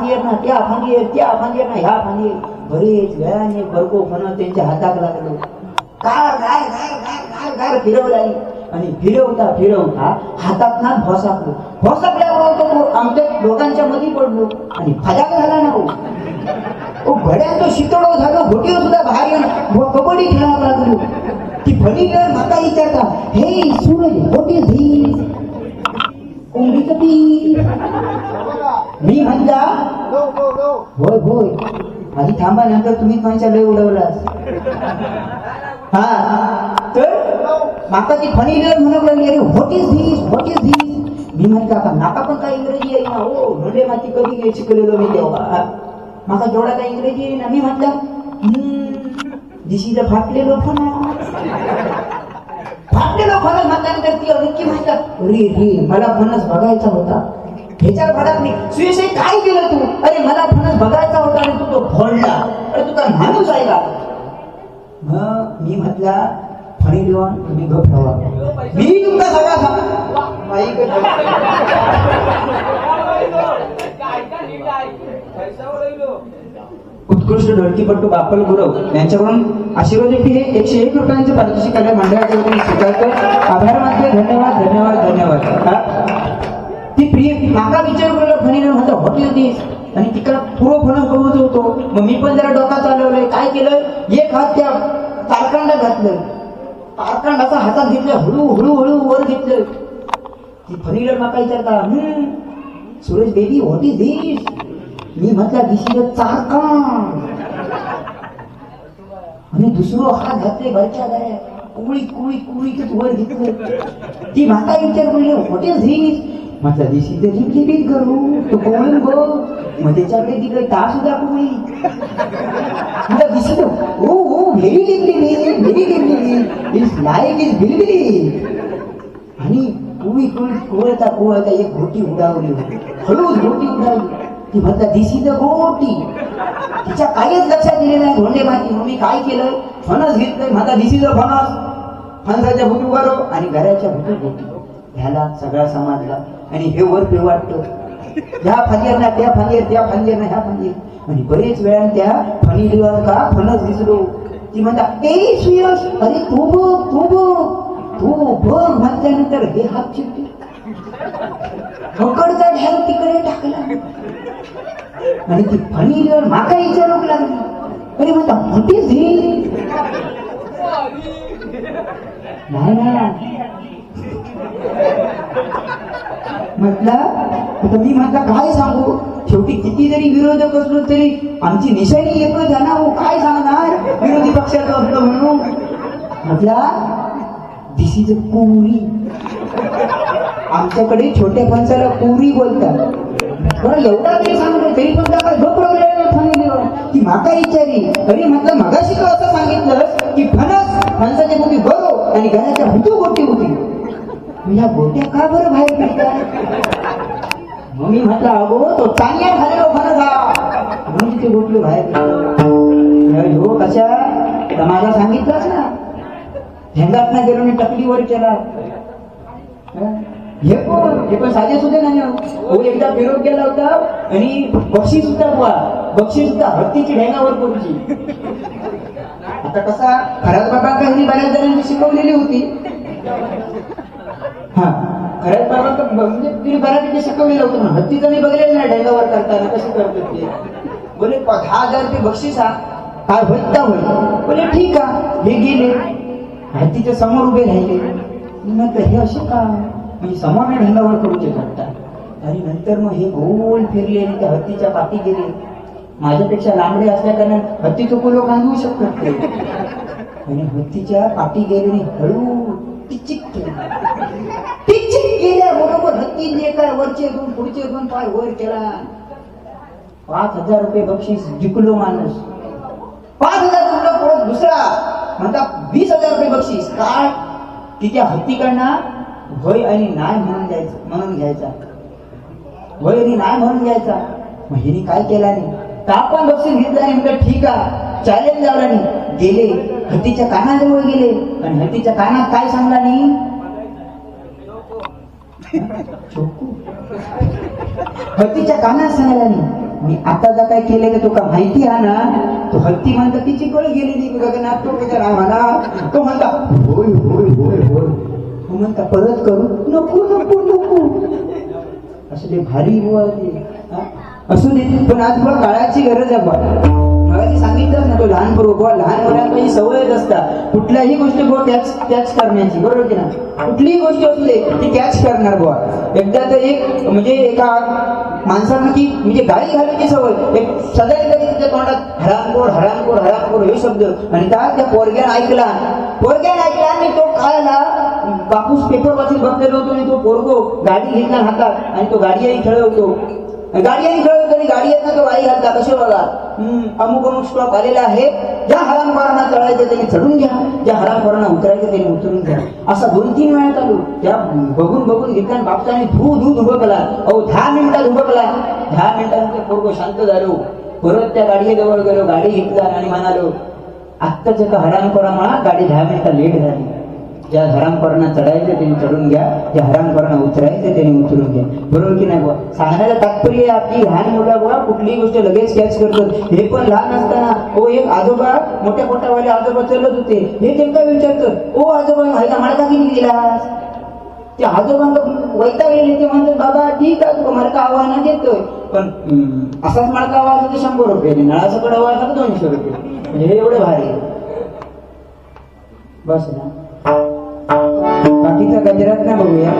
फांदीर ना त्या फांदीर ना ह्या फांदीर बरेच वेळाने बरको फण त्यांच्या हातात लागलो. गार गार गार गार गार गार फिरवला आणि फिरवता हातात ना भोसाकल्यावर तो आमच्या दोघांच्या मध्ये पडलो आणि फजाक झाला ना हो. घड्या तो शितळो झालो घोटीवर सुद्धा बाहेर येऊन कबड्डी खेळायला लागलो. ती फणी माका विचारता हे सूरज व्हॉट इज धिस कोंबडीचं पीठ. मी म्हणला होय होय आधी थांबा नंतर तुम्ही माझ्या लय उडवलास. हा तर माका ती फणी म्हणू लागली अरे व्हॉट इज धिस. मी म्हणता का नाका पण काही इंग्रजी आहे ना हो म्हणजे माती कधी शिकलेलो मी तेव्हा माका जेवढा काही इंग्रजी आहे ना. मी म्हटलं दिस इज अ फाटलेलो फणस म्हटल्यानंतर ती अनक्की म्हणतात रे मला फणस बघायचा होता. ह्याच्या फडात मी सुयशे काय केलं तू. अरे मला फणस बघायचा होता आणि तू तो फोडला. अरे तू काय माणूस आहे का. मग मी म्हटला फणी देऊन तुम्ही गप ठेवा मी तुमचा सगळा उत्कृष्ट ढोलकीपट्टू बापल गुरव यांच्याकडून आशीर्वाद हे 101 रुपयांचे पारितोषिक आल्या मंडळाच्या वतीने स्वीकारतो. आभार मानते. धन्यवाद धन्यवाद धन्यवाद. ती प्रिय माका विचार केला फणीने म्हणता व्हॉट इज दिस आणि तिकडे पूर्व फणस बघत होतो. मग मी पण जरा डोका चालवलंय काय केलं एक हात त्या तारकांडा घातलं तारकांडाचा हातात घेतलं हळू वर घेतलं. ती फणीला माका विचारता सुरेश बेबी व्हॉट इज दिस. मी म्हटलं दिस इज अ चारकांड आणि दुसरो हात घातले घरच्या घरात कुळी वर घेतलं. ती माता विचार करली व्हॉट इज धिस. म्हटलं दिस इज अ लिपलिपित करू तो कोण गो मग त्याच्याकडे तिकडे ता सुद्धा कुळी म्हटलं दिस इज ओ व्हेरी लिपलिपित इट्स लाईक इज बिलबिली. आणि कुळता एक घोटी उडावली हळूच घोटी उडावली. ती म्हणता दिस इज अ गोटी. तिच्या काहीच लक्षात दिले नाही धोंडे माती. मी काय केलं फणस घेतलंय म्हणता दिस इज अ फणस. फणसाच्या भुटू बरो आणि घराच्या भुटू गोटी. ह्याला सगळा समाजला आणि हे वर वाटतं ह्या फांदीर ना त्या फांदीर ना ह्या फांदीर आणि बरेच वेळा त्या फणीवर का फणस दिसलो. ती म्हणता ए सुयश अरे तू बघ म्हटल्यानंतर हे हात चिपटी पकडचा ढॅल तिकडे टाकला आणि ती फणीवर माका विचारू लागली. अरे म्हणता मोठी झी नाही म्हटलं मी म्हटलं काय सांगू शेवटी किती जरी विरोधक असलो तरी आमची निशाणी एकच आहे ना हो. काय सांगणार विरोधी पक्षाचं असलं म्हणून. म्हटलं दिस इज अ कुरी. आमच्याकडे छोट्या फणसाला कुरी बोलतात. बरं एवढा तरी सांगतो तरी पण काय झोपवलेलं ती माका विचारी. अरे म्हटलं मगाशी का असं सांगितलं की फणसाच्या गोटी बरो आणि घराच्या भुतू गोटी होती. या गोट्या का बरं बाहेर पडतात. मग मी म्हटलं अगो तो चांगल्या झालेलो फणस हा म्हणून तिथे गोटली बाहेर हो कशा माझा सांगितलंच ना झेंगात ना गेलो मी टकलीवर केला. हे पण साधे सुद्धा नाही हो. एकदा फिरवून गेला होता आणि बक्षीस सुद्धा हत्तीची ढेंगावर पडची. आता कसा खराब बाबा बऱ्याच जणांनी शिकवलेली होती. हा खऱ्याच बाबा म्हणजे तिने बऱ्यापैकी शिकवलेलं होतं ना. हत्तीचं मी बघलेलं नाही ढेंगावर करताना कसं करतो ते. बोले 10,000 रुपये बक्षीस हा काय होईल बोले ठीक आहे. हे गेले हत्तीच्या समोर उभे राहिले. म्हटलं हे असे का म्हणजे समोर ढंगावर करूचे करतात. आणि नंतर मग हे गोल फिरले आणि त्या हत्तीच्या पाठी गेले. माझ्यापेक्षा लांबडे असल्या कारण हत्ती चुकू लोक आणू शकतात ते. आणि हत्तीच्या पाठी गेले आणि हळू टिचिक गेल्या बरोबर हत्तीने काय वरचे दोन पुढचे दोन पाय वर केला. 5,000 रुपये बक्षीस जिंकलो माणूस. 5,000 रुपये परत दुसरा म्हणता 20,000 रुपये बक्षीस. काय की त्या हत्तीकडनं होय आणि नाही म्हणून घ्यायचा. होय आणि नाही म्हणून घ्यायचा. मग हिने काय केला नाही तापण बक्षीस घेतला नाही. म्हणजे ठीक आहे चॅलेंज लावला नाही. गेले हत्तीच्या कानाजवळ गेले आणि हत्तीच्या कानात काय सांगला नाही हत्तीच्या कानात सांगायला नाही. मी आता जा काय केले का तुका माहिती आहे ना, तो हत्ती म्हणता तिची कळ गेलेली गगनात, तो त्याच्या म्हणा, तो म्हणता होय होय होय होय, तो म्हणता परत करू, नको नको नको, असं ते भारी बुवा ते. असू दे, पण आज बुवा काळाची गरज आहे बुवा. मला सांगितलं ना, तो लहान बरोबर लहान मुलांची सवयच असता कुठल्याही गोष्टी बुवा कॅच करण्याची, बरोबर की ना, कुठलीही गोष्ट असू दे ती कॅच करणार बुवा. एकदा तर एक म्हणजे एका माणसानं ती म्हणजे गाडी घालायची सवय, एक सदैव कधी तिच्या तोंडात हरामखोर हरामखोर हरामखोर हे शब्द, आणि त्या पोरग्यानं ऐकला आणि तो काय आला, कापूस पेपर वाचून बसलेलो होतो आणि तो पोरगो गाडी घेतला हातात आणि तो गाडीही खेळवतो, गाडी येत ना तो गाडी घालता, कसे बघा अमुक अमुक स्टॉप आलेला आहे, ज्या हरामखोरांना चढायचं त्यांनी चढून घ्या, ज्या हरामखोरांना उतरायचं त्यांनी उतरून घ्या. असा 2-3 वेळा चालू. त्या बघून घेतला बापसाने दूध उभं केला. 10 मिनिटात उभं केला. 10 मिनिटांचे पोरगो शांत झालो. परत त्या गाडीजवळ गेलो, गाडी घेतला आणि म्हणालो, आत्ताच का हरामखोरामुळे गाडी 10 मिनिटं लेट झाली. ज्या हरामखोरांना चढायचं त्यांनी चढून घ्या, ज्या हरामखोरांना उतरायचं त्यांनी उतरून घ्या. बरोबर की नाही बुवा? सांगण्याचं तात्पर्य आपली लहान मुलं बुवा कुठलीही गोष्ट लगेच कॅच करतात. हे पण लहान असताना एक आजोबा मोठ्या पोटावाले आजोबा चलत होते, हे त्यांना विचारतात, ओ आजोबा व्हायला माळका किती गेला? ते आजोबांना वैताग गेले, ते म्हणतात बाबा ठीक आहे तुला माळका आव्हान देतोय, पण असाच माळका आवाज तर 100 रुपये, नळासकड आवाज तर 200 रुपये. म्हणजे हे एवढे भारी बस ना. बाकीचा गजरात ना बघूया.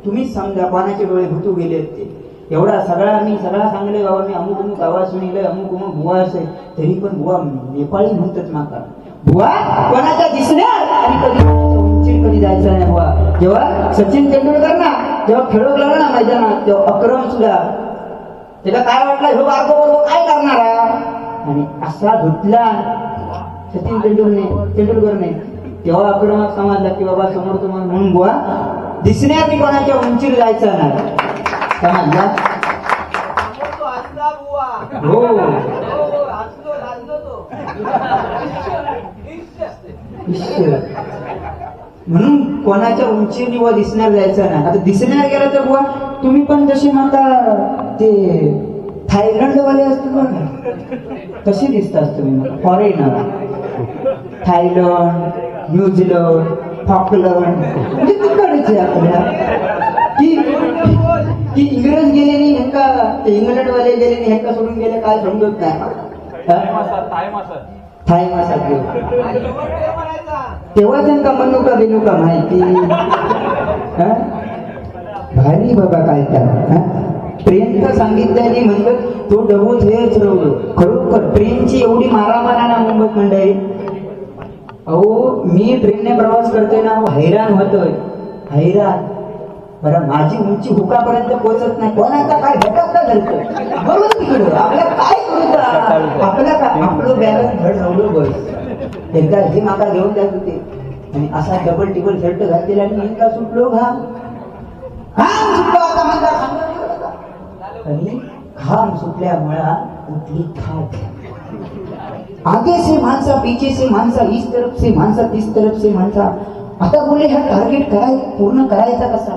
तुम्हीच समजा कोणाचे डोळे भुतू गेले ते. एवढा सगळा सांगले बाबा मी अमुक अमुक आवाज सुनिले, अमुक अमुक बुवा असे, तरी पण बुवा नेपाळी म्हणतात माका बुवा कोणाच्या दिसणार आणि कधी उंचीर कधी जायचं नाही बुवा. जेव्हा सचिन तेंडुलकर ना जेव्हा खेळू लागला ना मैदानात, तेव्हा अक्रम सुद्धा त्याला काय वाटलं, ह्यो बारको बरोबर काय करणार, आणि असा धुतला सचिन तेंडुलकरने. तेव्हा अक्रमात समजला की बाबा समोर तुम्हाला म्हणून बुवा दिसण्यात कोणाच्या उंचीर जायचं नाही. समजला हो. म्हणून कोणाच्या उंचीने व दिसण्यात जायचं नाही. आता दिसण्यात गेलं तर बुवा तुम्ही पण जशी म्हणता ते थायलंड वाले असतो बघा, तसे दिसतात तुम्ही फॉरेनर. थायलंड, न्यूझीलंड, फॉकलंड म्हणजे तिकडचे आपल्या की इंग्रज गेले नाही ह्यांका, ते इंग्लंड वाले गेले नाही ह्यांका सोडून गेले काय समजत नाही. थाय मसाज घेऊ तेव्हा त्यांना म्हणू का देणू का माहिती भारी बाबा काय त्या ट्रेन तर सांगितल्याने म्हणतात तो डबूच हेच रवलो खरोखर ट्रेनची एवढी मारामारा ना मुंबईत मंडळी अहो मी ट्रेनने प्रवास करतोय ना हैराण होतोय हैराण बरं माझी उंची हुकापर्यंत पोहोचत नाही कोणाचा काय घटक का धरतोय बरोबर तिकडं आपल्याला काय करू आपल्याला काय आपलं बॅलन्स धड रवलो बस एकदा हे माका घेऊन जात होते आणि असा डबल टिबल शर्ट घातलेला आणि इतका सुटलो घाम सुटलो आता म्हणता आणि घाम सुटल्यामुळे उठली थाट आगे से माणसा पीछे से माणसा इस तरफ से माणसा तीस तरफ से माणसा आता बोले हा टार्गेट पूर्ण करायचा कसा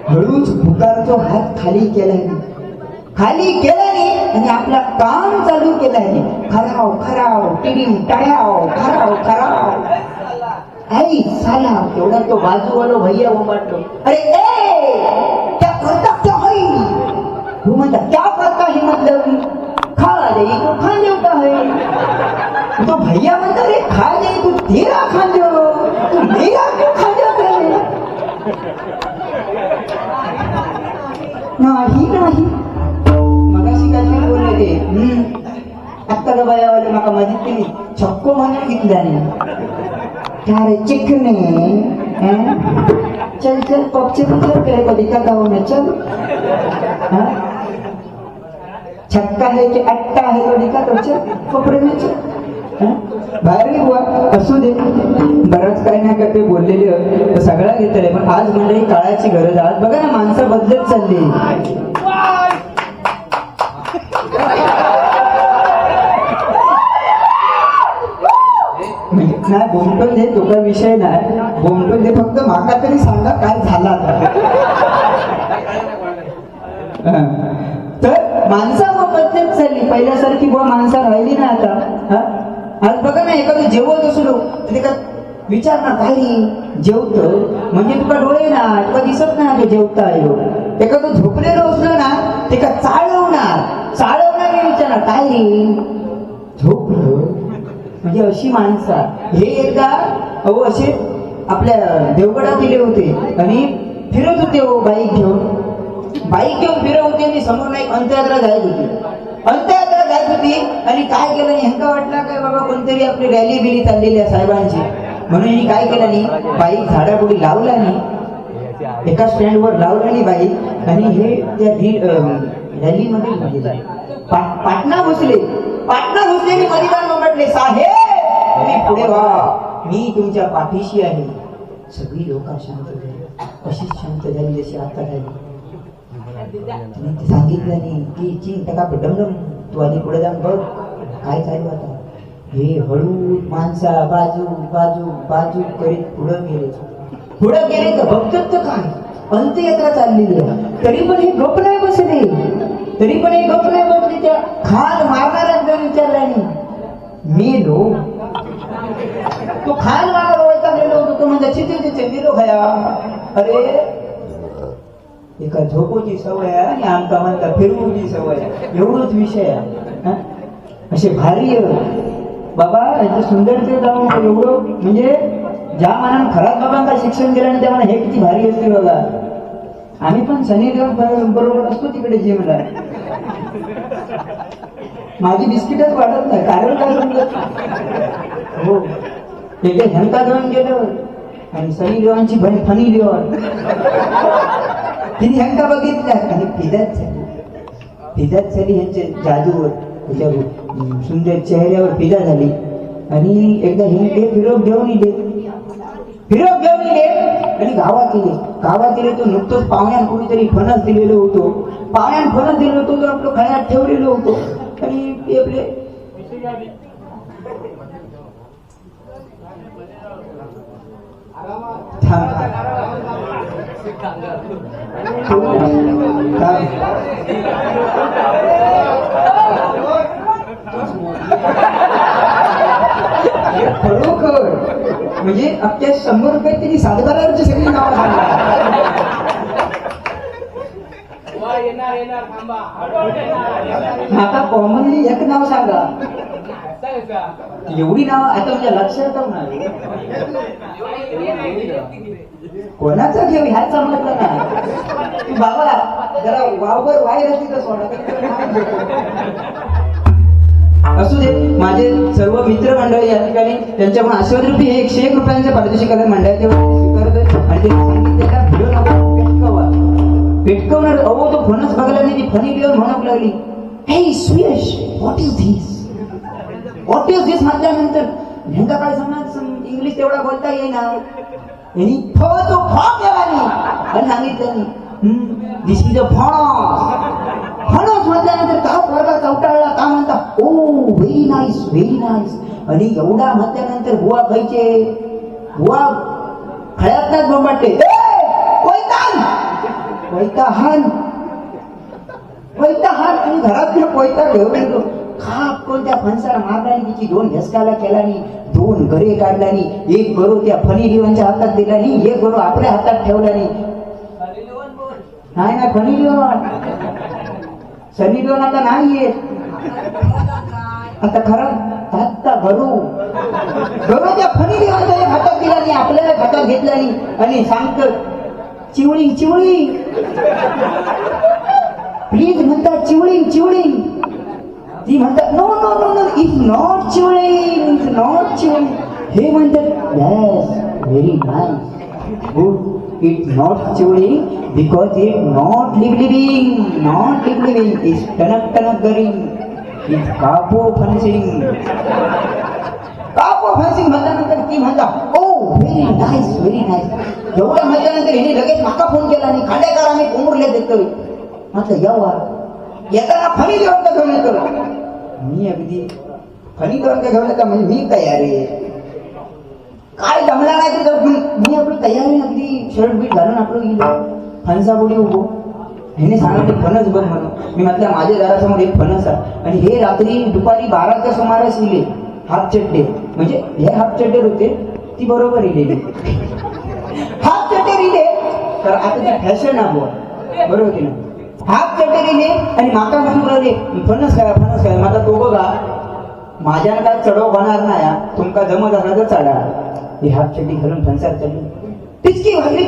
हळूच भुकारतो हात खाली केल्याने आणि आपला काम चालू केल्याने खराव खराव टिडिम टाळ्याव खराव आई साला तेवढा तो बाजूवालो भैया उभारतो अरे क्या करता क्या है तू म्हणता क्या करता है मतलब खा दे तो खा देता है तो भैया म्हणता रे खा दे तू तेरा खा दो तू मेरा क्यों खा जाता है नाही मगाशी काय बोलले ते आता बायावाले माका मदत केली छक्को म्हणून घेतल्याने क्या रे चिकने चल चल पक्षी मतलब तेरे को दिखा गाँव में चल छक्का है कि अट्टा है तो दिखा तो चल कपडे में चल बाहेर हुआ असू दे बराच काही नाही करते बोललेले सगळा घेतले पण आज मंडळी काळाची गरज आज बघा ना माणसं बदलत चालली नाही बोमटून दे तो काही विषय नाही बोमटून दे फक्त माका तरी सांगा काय झाला तर माणसा बदलत चालली पहिल्यासारखी बुवा माणसा राहिली ना आता आज बघा ना एखादं जेवत असलो ते का विचारणार काय जेवतो म्हणजे तुका डोळे ना तुका दिसत नाही तो जेवता आलो एखादं झोपलेलो असलो ना ते का चाळवणार विचारणार काय रे झोपलो म्हणजे अशी माणसा हे एकदा अहो असे आपल्या देवगडात गेले होते आणि फिरत होते हो बाईक घेऊन फिरत होते आणि समोर एक अंत्ययात्रा जायत होती आणि काय केलं ह्यांका वाटलं काय बाबा कोणतरी आपली रॅली बिली चाललेली आहे साहेबांची म्हणून ही काय केलं नाही बाईक झाडापुढे लावला नाही एका स्टँडवर लावला नाही बाईक आणि हे त्या रॅलीमध्ये पाटणा घुसले आणि मदिरांना म्हटले साहेब तुम्ही पुढे व्हा मी तुमच्या पाठीशी आहे सगळी लोक शांत झाली अशीच शांत झाली जशी आता झाली सांगितलं नाही की चिंता का डमडम तू आधी पुढे जाऊन बघ काय चालू आता हे हळू माणसा बाजू करीत पुढे गेले तर बघतात तर काय अंत्ययात्रा चाललेली आहे तरी पण हे गप नाही बसले त्या खान मारणाऱ्याच जर विचारल्याने मेलो तो खान मारायला वैतागलेलो होतो तो म्हणजे चिते मेलो खया अरे एका झोपूची सवय आहे आणि आमका म्हणता फिरवूची सवय एवढंच विषय आहे असे भारी बाबा यांचं सुंदरते जाऊन एवढं म्हणजे ज्या मानानं खराब बाबांना शिक्षण दिलं आणि त्या म्हणा हे किती भारी असते बघा आम्ही पण शनी बरोबर असतो तिकडे जिमला माझी बिस्किटच वाढत नाही कारण काय समजत हो ते ह्यांका घेऊन गेलो आणि सनी लिओनची बहीण फनी लिओन तिने ह्यांका बघितल्या आणि फिदाच झाली ह्यांच्या जादूवर त्याच्या सुंदर चेहऱ्यावर फिदा झाली आणि एकदा हे फिरव घेऊन इले आणि गावात गेले तो नुकतोच पाहुण्यान कोणीतरी फणस दिलेलो होतो तो आपलं खळ्यात ठेवलेलो होतो आणि ते आपले खरोखर म्हणजे अख्ख्या 100 रुपये त्यांनी 7,000 सगळी नावं सांगणार आता कॉमनली एक नाव सांगा. एवढी नाव आता म्हणजे लक्षात नाही कोणाचं घेऊ ह्याच समजलं ना. बाबा जरा वावर वायर असते तर असू दे. माझे सर्व मित्र मंडळी या ठिकाणी त्यांच्याकडून आशीर्वाद रूपी हे 101 रुपयांचे पारितोषिक मंडळाचे स्वीकारत आणि ते सांगितलेला व्हिडिओ पेटकवणार. अहो तो फणस बघायला नाही ती फनी बिअर म्हणू लागली, हे Suyash what is this, what is this म्हटल्यानंतर ह्यांना काय समज इंग्लिश तेवढा बोलता येईना. यांनी तो फॉर्म केला आणि सांगितलं दिस इज अ फणस. फणस म्हटल्यानंतर का पोरगा चौटाळला का म्हणता ओ व्हेरी नाईस व्हेरी नाईस. आणि एवढा म्हटल्यानंतर बुवा खायचे बुवा खळ्यातच बोंबाटले, पैताहान आणि घरातल्या पैता घेऊन येतो. खाप कोणत्या फणसाला मारला तिची 2 घसकाला केला नाही, 2 घरे काढला नाही, एक गरो त्या फनी लिओनच्या हातात दिला नाही, एक गरो आपल्या हातात ठेवला नाही. नाही फनी लिओन सनी लिओन आता नाहीये. आता खरं आता गरो त्या फनी लिओनच्या हातात दिला नाही, आपल्याला हातात घेतला नाही आणि सांगत चिवळी चिवळी प्लीज म्हणतात चिवळी. ती म्हणतात no no no no it's not चिवळी, इट्स नॉट चिवळी. हे म्हणतात yes very nice good it's not चिवळी because it not living it's टनक गरिंग इट्स कापो फन्सिंग म्हटल्यानंतर ती म्हणता ओ व्हेरी नाईस. एवढं म्हटल्यानंतर हिने लगेच माका फोन केला आणि खांडेकर आम्ही कोंबुरले देतोय. म्हटलं यावर येताना फणी घेऊन का घेऊन येतो. मी अगदी फणी घेऊन का घेऊन येतो म्हणजे मी तयार आहे. काय जमला नाही तर मी आपली तयारी अगदी शर्ट बीट घालून आपलं गेलो फणसापुढे उभो. ह्याने सांगितलं फणस बघ म्हणून. मी म्हटलं माझ्या घरासमोर एक फणस आहे आणि हे रात्री दुपारी 12च्या सुमारास इले हाफ चड्डे म्हणजे हे हाफ चड्डे होते ती बरोबर इले हाफ चड्डे इले तर आता ती फॅशन आहे बरोबर की ना. हाफ चड्डे इले आणि माका म्हणून राहिले फणस काय माझा तो बघा माझ्या काय चढव होणार नाही तुमका जमत असला तर चढा. ही हाफ चड्डी घालून फणसार चढली तिचकी वाजली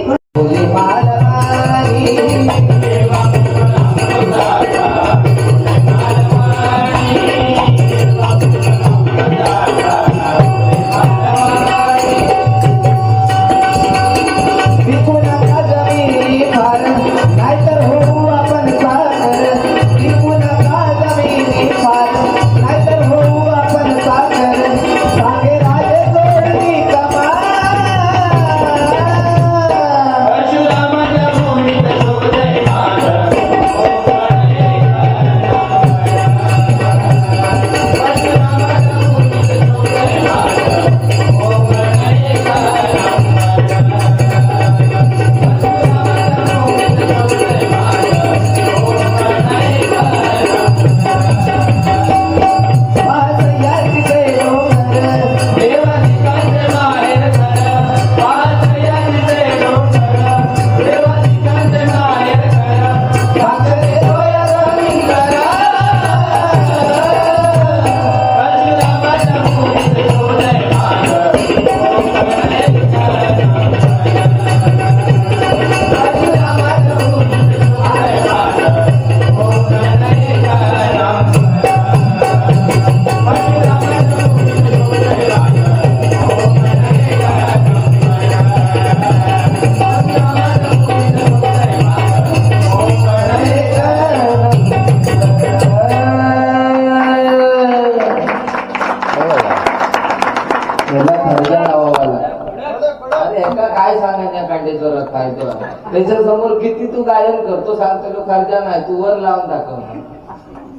त्याच्या समोर किती तू गायन करतो सांगतो खर्चा नाही तू वर लावून दाखव.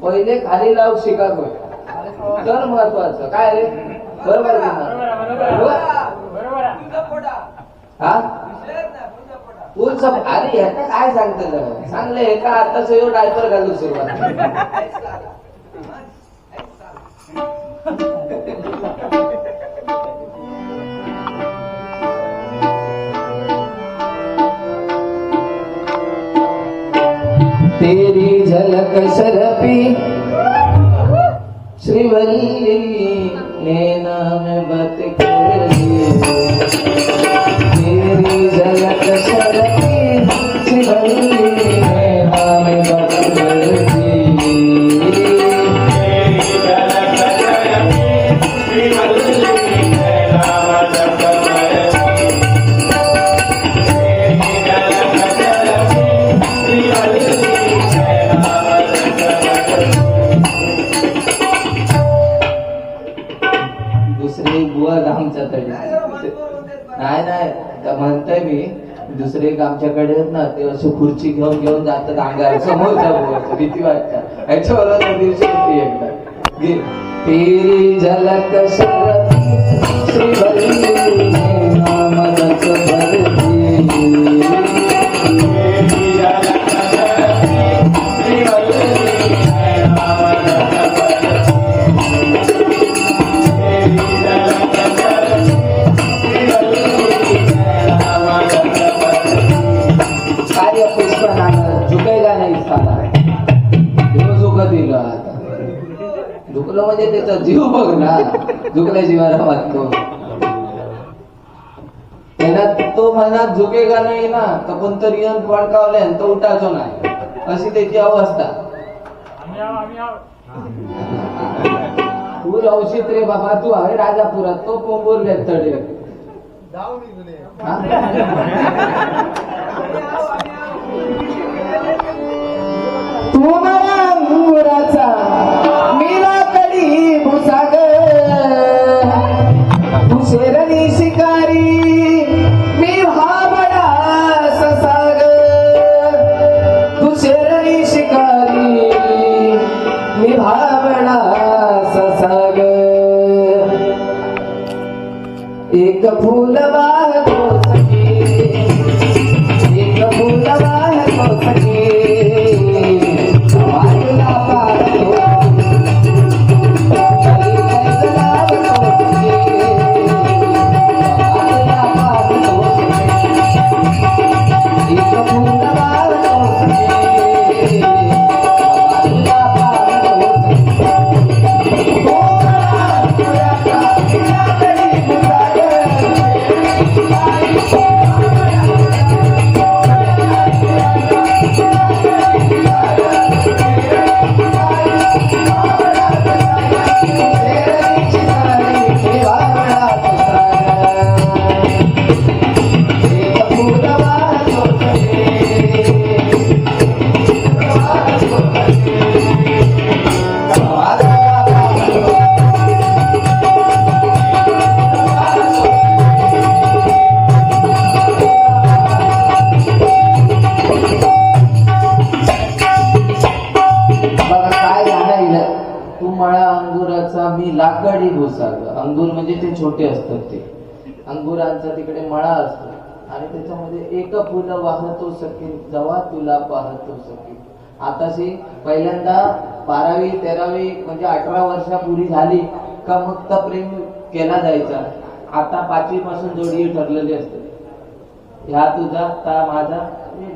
पहिले खाली लावू शिकागो तर महत्वाचं काय रे बरोबर हा फुल सब. अरे ह्याचा काय सांगते चांगलं हे का आताच डायपर घालू सुरुवात. तेरी झलक शरपी श्रीवल्ली नैना में बात कर तेरी झलक शरपी श्रीवल्ली नैना में बात कर दुसरे बुवा आमच्या तरी नाही नाही तर म्हणतोय मी दुसरे एक आमच्याकडे आहेत ना ते अशी खुर्ची घेऊन घेऊन जातात अंगावर समोरच्या बुवाचं भीती वाटतात याच्यावर त्या दिवशी होती एकदा घे तेरी झलक शरपी श्रीवल्ली नैना मदत भरती झुकेगा नाही साला दिला झुकलं म्हणजे त्याचा जीव बघ ना झुकल्या जीवाला वाटतो त्याला तो मनात झुकेगा नाही ना तर कोणतरी येऊन पडकावले तो उठायचो नाही अशी त्याची अवस्था तू रवशीत रे बाबा तू आहे राजापुरात तो पोंबुरले तडे तू मला अंगुराचा मीरा कडी भुसाग तू शेरणी शिकारी मी भाबडा ससाग तू शेरणी शिकारी मी भाबडा ससाग एक फूल वाहतो सखी एक फूल वाहतो सखी लाकडी भुसाग अंगूर म्हणजे ते छोटे असतात ते अंगुरांचा तिकडे मळा असतो आणि त्याच्यामध्ये एक फुल वाहतो सखी जेव्हा तुला पाहतो सखी आताशी पहिल्यांदा 12वी 13वी म्हणजे 18 वर्षापूर्वी झाली का मग तर प्रेम केला जायचा आता 5वी पासून जोडी ठरलेली असते ह्या तुझा ता माझा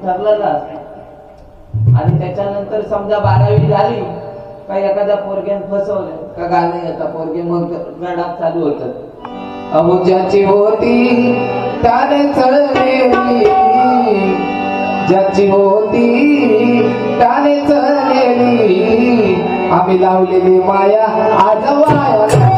ठरलेला असतो आणि त्याच्यानंतर समजा 12वी झाली काही एखाद्या पोरग्यान फसवलं का गाणं एका पोरगे मग रडात चालू होतात अहो ज्याची होती त्याने चढलेली ज्याची होती त्याने चढलेली आम्ही लावलेली माया आज वाया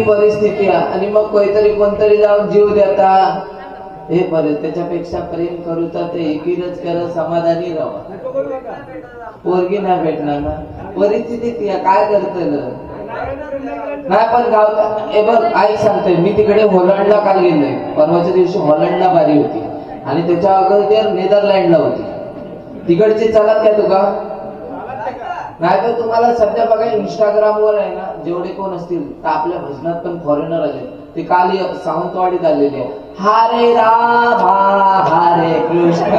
परिस्थिती आहे आणि मग कोणतरी जाऊन जीव देता हे परत त्याच्यापेक्षा प्रेम करू तर ते एकीरच कर समाधानी राहा पोरगी नाही भेटणार ना परिस्थिती ती काय करतल नाही पण गावला हे बघ आई सांगते मी तिकडे हॉलंडला काल गेलोय परवाच्या दिवशी हॉलंडला बारी होती आणि त्याच्या अगोदर नेदरलँडला होती तिकडचे चालत काय तुका नाहीतर तुम्हाला सध्या बघा इंस्टाग्रामवर आहे ना, जेवढे कोण असतील तर आपल्या भजनात पण फॉरेनर आले. ते काल सावंतवाडीत आलेले आहे. हरे रामा हरे कृष्ण.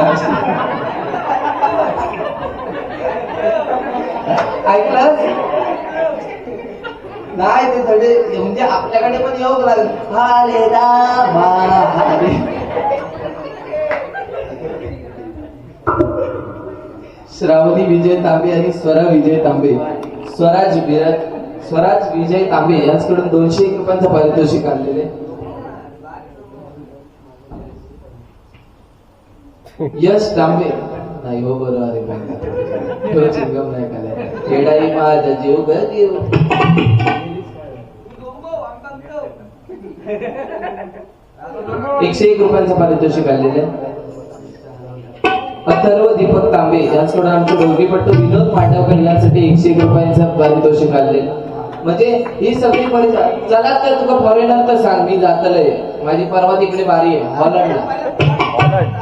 ऐकलं नाही ते थोडे म्हणजे आपल्याकडे पण येऊ लागेल. हरे रामा हरे. श्रावणी विजय तांबे आणि स्वरा विजय तांबे, स्वराज विजय तांबे यांच्याकडून 201 रुपयांचं पारितोषिक आणलेले. यश तांबे नाही हो बरोबर आहे पाहिजे चिंगम नाही खाल्ला. खेडाई माझा जीव ग जीव. 101 रुपयांचं पारितोषिक आणलेले. अथर्व दीपक तांबे यांच्याकडून आमचे दोघीपट्टू विनोद पाटवकर यांसाठी 101 रुपयांचं पारितोषिक आणले. म्हणजे ही सगळी परिस्थिती. चला तर तुका फॉरेनर तर सांग, मी जातलंय. माझी परवा तिकडे बारी आहे हॉलंडला.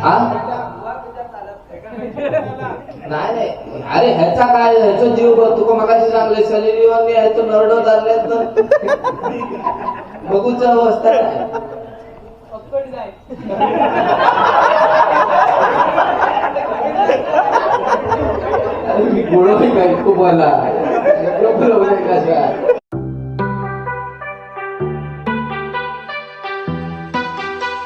हा नाही अरे ह्याचा काय, ह्याचा जीव बघ. तुका मगाशी सांगले सलिलीवानी ह्याचं नरडो धरले तर बघूच अवस्था काय. अरे मी गोळो काय खूप बोला.